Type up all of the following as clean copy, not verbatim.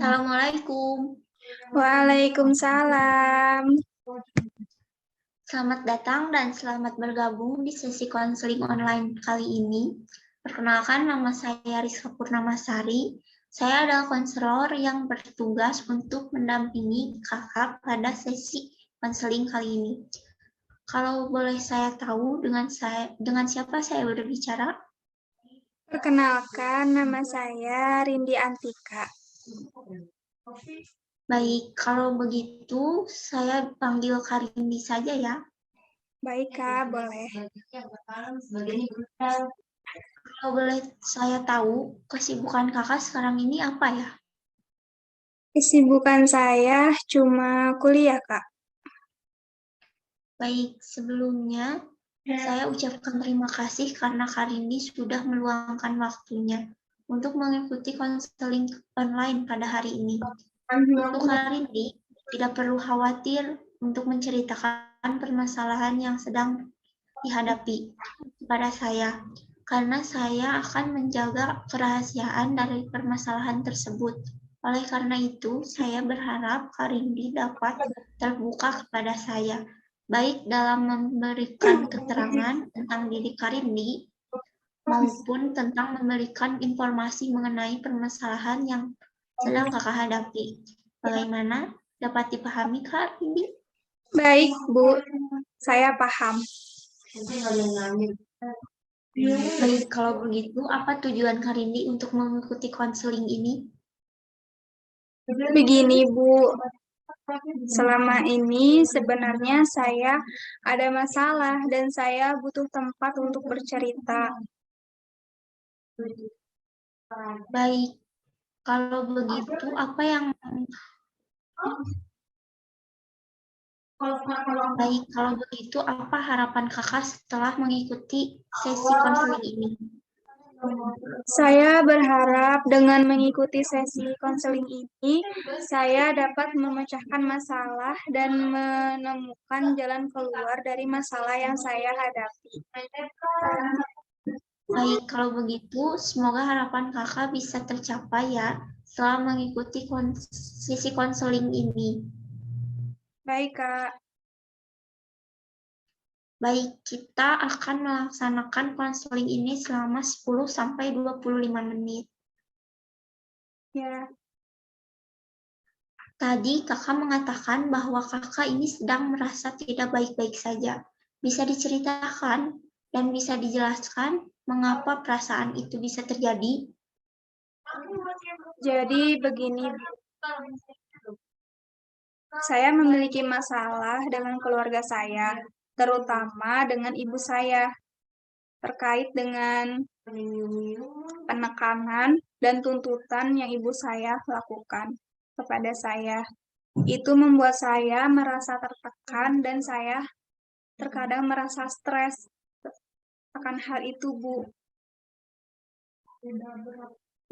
Assalamualaikum. Waalaikumsalam. Selamat datang dan selamat bergabung di sesi konseling online kali ini. Perkenalkan, nama saya Rizka Purnamasari. Saya adalah konselor yang bertugas untuk mendampingi kakak pada sesi konseling kali ini. Kalau boleh saya tahu dengan siapa saya berbicara? Perkenalkan, nama saya Rindi Antika. Baik, kalau begitu saya panggil Karindi saja ya. Baik, Kak, boleh. Kalau boleh saya tahu, kesibukan kakak sekarang ini apa ya? Kesibukan saya cuma kuliah, Kak. Baik, sebelumnya saya ucapkan terima kasih karena Karindi sudah meluangkan waktunya untuk mengikuti konseling online pada hari ini. Untuk Karindi, tidak perlu khawatir untuk menceritakan permasalahan yang sedang dihadapi kepada saya, karena saya akan menjaga kerahasiaan dari permasalahan tersebut. Oleh karena itu, saya berharap Karindi dapat terbuka kepada saya, baik dalam memberikan keterangan tentang diri Karindi, maupun tentang memberikan informasi mengenai permasalahan yang sedang kakak hadapi. Bagaimana? Dapat dipahami, Kak Rindi? Baik, Bu. Saya paham. Baik, kalau begitu, apa tujuan Karindi untuk mengikuti konseling ini? Begini, Bu. Selama ini sebenarnya saya ada masalah dan saya butuh tempat untuk bercerita. Baik, kalau begitu, apa harapan kakak setelah mengikuti sesi konseling ini? Saya berharap dengan mengikuti sesi konseling ini, saya dapat memecahkan masalah dan menemukan jalan keluar dari masalah yang saya hadapi. Baik, kalau begitu, semoga harapan kakak bisa tercapai ya setelah mengikuti sesi konseling ini. Baik, Kak. Baik, kita akan melaksanakan konseling ini selama 10-25 menit. Ya. Tadi kakak mengatakan bahwa kakak ini sedang merasa tidak baik-baik saja. Bisa diceritakan dan bisa dijelaskan mengapa perasaan itu bisa terjadi? Jadi begini, saya memiliki masalah dengan keluarga saya, terutama dengan ibu saya, terkait dengan penekanan dan tuntutan yang ibu saya lakukan kepada saya. Itu membuat saya merasa tertekan dan saya terkadang merasa stres akan hal itu, Bu.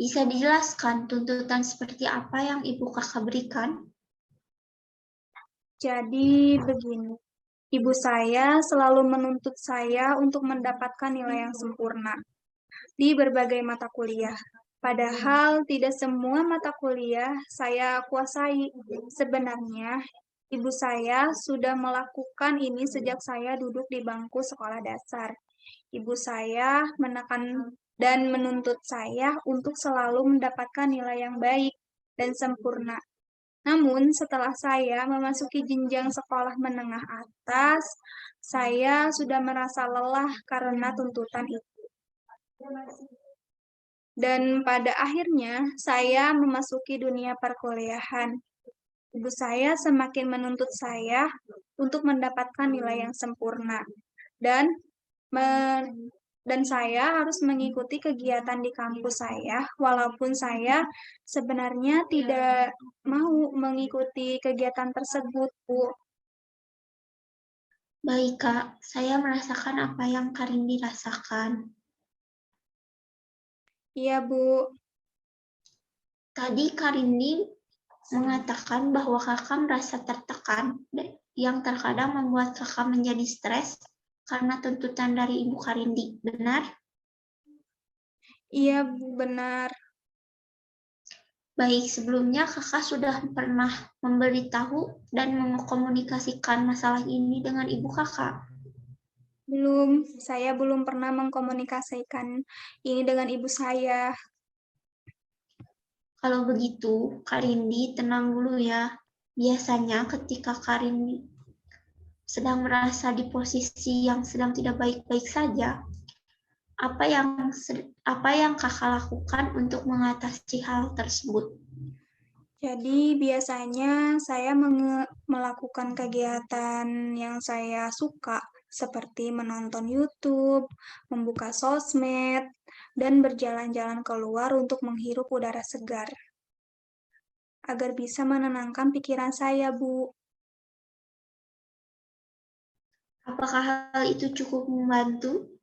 Bisa dijelaskan tuntutan seperti apa yang ibu kakak berikan? Jadi begini, ibu saya selalu menuntut saya untuk mendapatkan nilai yang sempurna di berbagai mata kuliah. Padahal tidak semua mata kuliah saya kuasai. Sebenarnya, ibu saya sudah melakukan ini sejak saya duduk di bangku sekolah dasar. Ibu saya menekan dan menuntut saya untuk selalu mendapatkan nilai yang baik dan sempurna. Namun, setelah saya memasuki jenjang sekolah menengah atas, saya sudah merasa lelah karena tuntutan itu. Dan pada akhirnya, saya memasuki dunia perkuliahan. Ibu saya semakin menuntut saya untuk mendapatkan nilai yang sempurna. Dan saya harus mengikuti kegiatan di kampus saya, walaupun saya sebenarnya tidak mau mengikuti kegiatan tersebut, Bu. Baik, Kak. Saya merasakan apa yang Karindi rasakan. Iya, Bu. Tadi Karindi mengatakan bahwa kakak merasa tertekan, yang terkadang membuat kakak menjadi stres karena tuntutan dari Ibu Karindi. Benar? Iya, Bu, benar. Baik, sebelumnya kakak sudah pernah memberitahu dan mengkomunikasikan masalah ini dengan ibu kakak. Belum, saya belum pernah mengkomunikasikan ini dengan ibu saya. Kalau begitu, Kak Rindi tenang dulu ya. Biasanya ketika Kak Rindi sedang merasa di posisi yang sedang tidak baik-baik saja, apa yang kakak lakukan untuk mengatasi hal tersebut? Jadi biasanya saya melakukan kegiatan yang saya suka, seperti menonton YouTube, membuka sosmed, dan berjalan-jalan keluar untuk menghirup udara segar, agar bisa menenangkan pikiran saya, Bu. Apakah hal itu cukup membantu?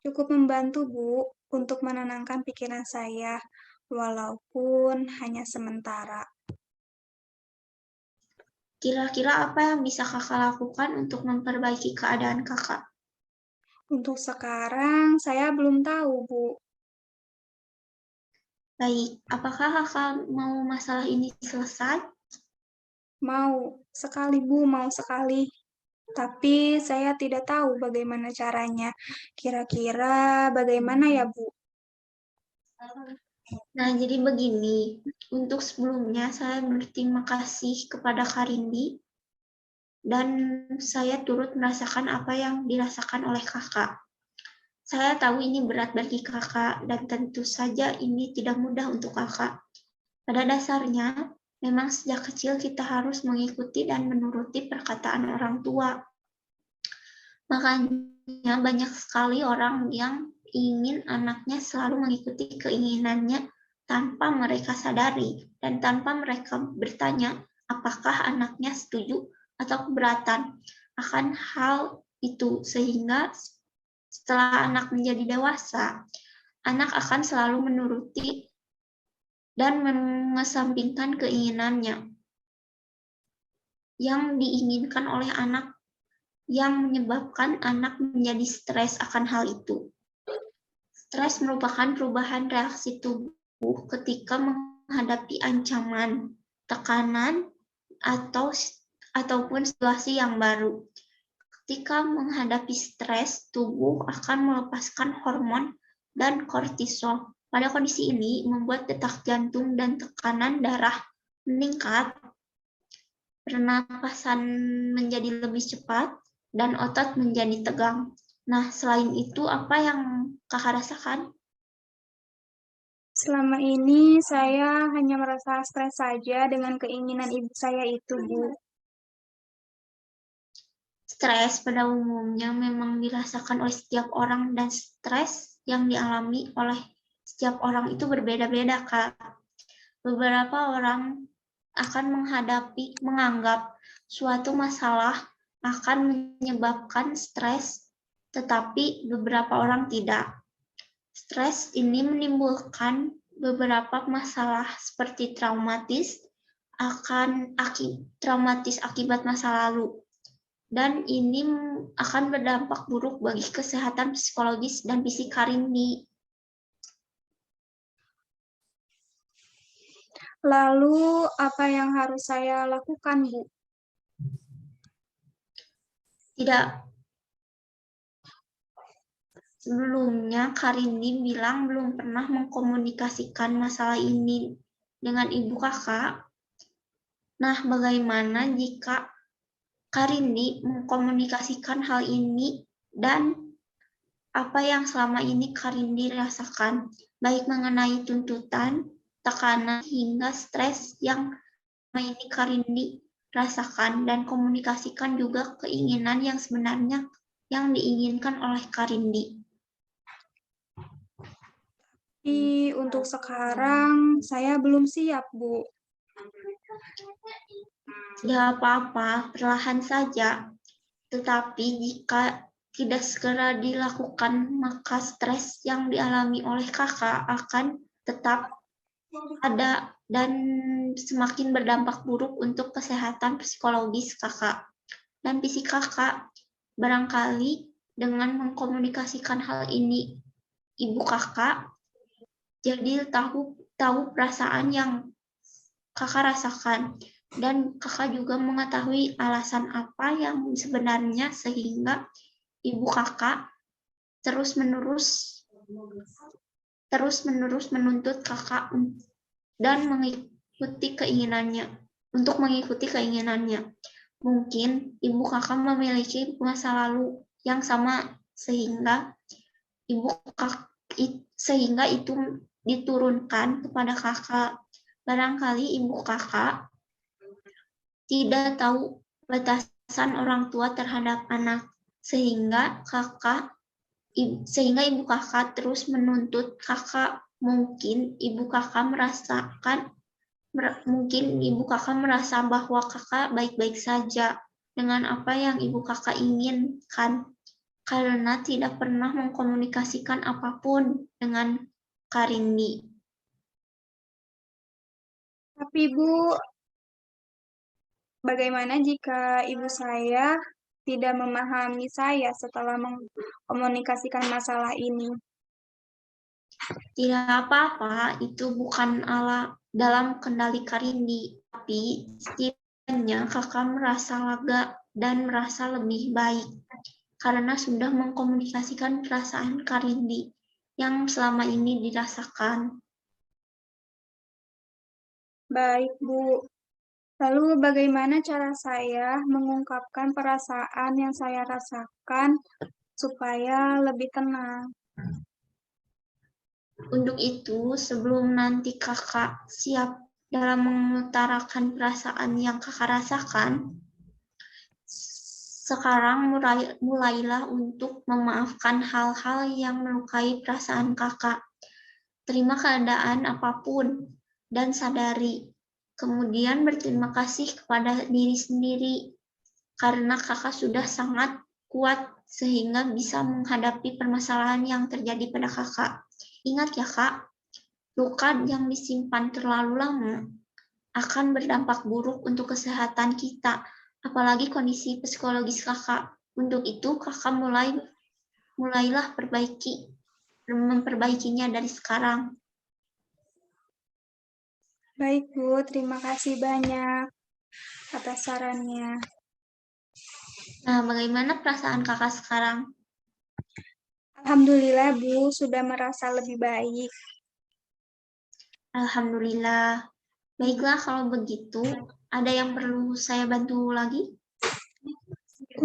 Cukup membantu, Bu, untuk menenangkan pikiran saya, walaupun hanya sementara. Kira-kira apa yang bisa kakak lakukan untuk memperbaiki keadaan kakak? Untuk sekarang, saya belum tahu, Bu. Baik, apakah kakak mau masalah ini selesai? Mau sekali, Bu, mau sekali. Tapi saya tidak tahu bagaimana caranya. Kira-kira bagaimana ya, Bu? Nah, jadi begini. Untuk sebelumnya, saya berterima kasih kepada Kak Rindi dan saya turut merasakan apa yang dirasakan oleh kakak. Saya tahu ini berat bagi kakak dan tentu saja ini tidak mudah untuk kakak. Pada dasarnya, memang sejak kecil kita harus mengikuti dan menuruti perkataan orang tua. Makanya banyak sekali orang yang ingin anaknya selalu mengikuti keinginannya tanpa mereka sadari dan tanpa mereka bertanya apakah anaknya setuju atau keberatan akan hal itu, sehingga setelah anak menjadi dewasa, anak akan selalu menuruti dan mengesampingkan keinginannya yang diinginkan oleh anak, yang menyebabkan anak menjadi stres akan hal itu. Stres merupakan perubahan reaksi tubuh ketika menghadapi ancaman, tekanan, ataupun situasi yang baru. Ketika menghadapi stres, tubuh akan melepaskan hormon dan kortisol. Pada kondisi ini membuat detak jantung dan tekanan darah meningkat, pernapasan menjadi lebih cepat, dan otot menjadi tegang. Nah, selain itu, apa yang kakak rasakan? Selama ini saya hanya merasa stres saja dengan keinginan ibu saya itu, Bu. Stres pada umumnya memang dirasakan oleh setiap orang dan stres yang dialami oleh setiap orang itu berbeda-beda, Kak. Beberapa orang akan menganggap suatu masalah akan menyebabkan stres, tetapi beberapa orang tidak. Stres ini menimbulkan beberapa masalah seperti traumatis akibat masa lalu. Dan ini akan berdampak buruk bagi kesehatan psikologis dan fisik Karindi. Lalu, apa yang harus saya lakukan, Bu? Tidak, sebelumnya Karindi bilang belum pernah mengkomunikasikan masalah ini dengan ibu kakak. Nah, bagaimana jika Karindi mengkomunikasikan hal ini dan apa yang selama ini Karindi rasakan, baik mengenai tuntutan, tekanan, hingga stres yang selama ini Karindi rasakan, dan komunikasikan juga keinginan yang sebenarnya yang diinginkan oleh Karindi. Tapi untuk sekarang saya belum siap, Bu. Tidak apa-apa, perlahan saja. Tetapi jika tidak segera dilakukan, maka stres yang dialami oleh kakak akan tetap ada dan semakin berdampak buruk untuk kesehatan psikologis kakak dan fisik kakak. Barangkali dengan mengkomunikasikan hal ini ibu kakak, jadi tahu perasaan yang kakak rasakan, dan kakak juga mengetahui alasan apa yang sebenarnya sehingga ibu kakak terus-menerus menuntut kakak dan mengikuti keinginannya. Mungkin ibu kakak memiliki masa lalu yang sama sehingga itu diturunkan kepada kakak. Barangkali ibu kakak tidak tahu batasan orang tua terhadap anak, sehingga ibu kakak terus menuntut kakak. Mungkin ibu kakak merasa bahwa kakak baik-baik saja dengan apa yang ibu kakak inginkan, karena tidak pernah mengkomunikasikan apapun dengan Karindi. Tapi Bu, bagaimana jika ibu saya tidak memahami saya setelah mengkomunikasikan masalah ini? Tidak apa-apa, itu bukan dalam kendali Karindi, tapi setidaknya kakak merasa lega dan merasa lebih baik karena sudah mengkomunikasikan perasaan Karindi yang selama ini dirasakan. Baik, Bu. Lalu bagaimana cara saya mengungkapkan perasaan yang saya rasakan supaya lebih tenang? Untuk itu, sebelum nanti kakak siap dalam mengutarakan perasaan yang kakak rasakan, sekarang mulailah untuk memaafkan hal-hal yang melukai perasaan kakak. Terima keadaan apapun dan sadari. Kemudian berterima kasih kepada diri sendiri karena kakak sudah sangat kuat sehingga bisa menghadapi permasalahan yang terjadi pada kakak. Ingat ya kak, luka yang disimpan terlalu lama akan berdampak buruk untuk kesehatan kita, apalagi kondisi psikologis kakak. Untuk itu kakak mulailah memperbaikinya dari sekarang. Baik, Bu. Terima kasih banyak atas sarannya. Nah, bagaimana perasaan kakak sekarang? Alhamdulillah, Bu, sudah merasa lebih baik. Alhamdulillah. Baiklah kalau begitu, ada yang perlu saya bantu lagi?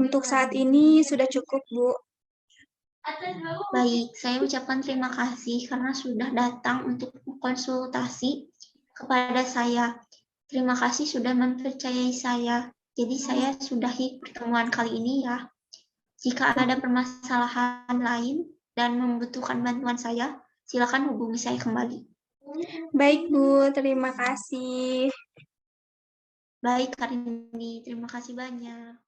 Untuk saat ini sudah cukup, Bu. Baik, saya ucapkan terima kasih karena sudah datang untuk konsultasi kepada saya. Terima kasih sudah mempercayai saya. Jadi saya sudahi pertemuan kali ini ya. Jika ada permasalahan lain dan membutuhkan bantuan saya, silakan hubungi saya kembali. Baik, Bu. Terima kasih. Baik, Karindi. Terima kasih banyak.